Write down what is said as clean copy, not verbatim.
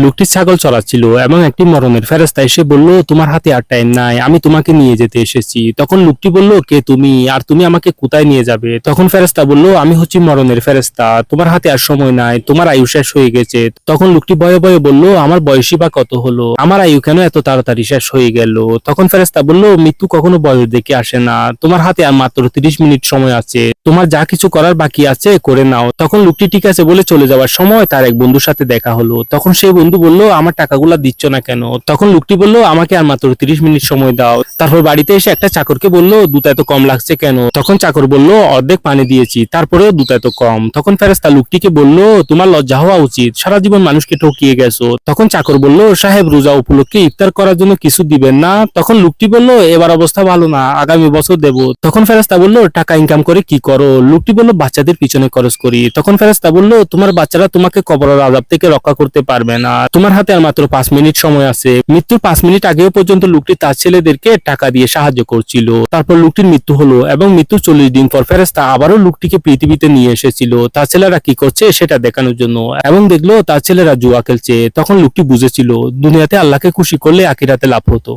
লোকটি ছাগল চড়াচ্ছিল এবং একটি মরণের ফেরেশতা এসে বলল, তোমার হাতে আর টাইম নাই, আমি তোমাকে নিয়ে যেতে এসেছি। তখন লোকটি বলল, কে তুমি, আর তুমি আমাকে কোথায় নিয়ে যাবে? তখন ফেরেশতা বলল, আমি হচ্ছি মরণের ফেরেশতা, তোমার হাতে আর সময় নাই, তোমার আয়ু শেষ হয়ে গেছে। তখন লোকটি ভয়ে ভয়ে বলল, আমার বয়সই বা কত হলো, আমার আয়ু কেন এত তাড়াতাড়ি শেষ হয়ে গেল? তখন ফেরেশতা বলল, মৃত্যু কখনো বয়স দেখে আসে না, তোমার হাতে আর মাত্র 30 মিনিট সময় আছে, তোমার যা কিছু করার বাকি আছে করে নাও। তখন লোকটি ঠিক আছে বলে চলে যাওয়ার সময় তার এক বন্ধুর সাথে দেখা হলো। তখন সেই বন্ধু বলল, আমার টাকাগুলা দিচ্ছ না কেন? তখন লোকটি বলল, আমাকে আর মাত্র 30 মিনিট সময় দাও। তারপর বাড়িতে এসে একটা চাকরকে বলল, দুধ এত কম লাগছে কেন? তখন চাকর বলল, অর্ধেক পানি দিয়েছি, তারপরেও দুধ এত কম। তখন ফেরেশতা লোকটিকে বলল, তোমার লজ্জা হওয়া উচিত, সারা জীবন মানুষকে ঠকিয়ে গেছো। তখন চাকর বলল, সাহেব রোজা উপলক্ষে ইফতার করার জন্য কিছু দিবেন না? তখন লোকটি বলল, এবার অবস্থা ভালো না, আগামী বছর দেব। তখন ফেরেশতা বলল, টাকা ইনকাম করে কি করো? লোকটি বলল, বাচ্চাদের পিছনে খরচ করি। তখন ফেরেশতা বলল, তোমার বাচ্চারা তোমাকে কবরের আযাব থেকে রক্ষা করতে পারবে না, তোমার হাতে আর মাত্র 5 মিনিট সময় আছে। মৃত্যুর 5 মিনিট আগেও পর্যন্ত লোকটি তার ছেলেদেরকে টাকা দিয়ে সাহায্য করছিল। তারপর লোকটির মৃত্যু হলো এবং মৃত্যুর 40 দিন পর ফেরেশতা আবারও লোকটিকে পৃথিবীতে নিয়ে এসেছিল তার ছেলেরা কি করছে সেটা দেখানোর জন্য, এবং দেখলো তার ছেলেরা জুয়া খেলছে। তখন লোকটি বুঝেছিল দুনিয়াতে আল্লাহকে খুশি করলে আখিরাতে লাভ হতো।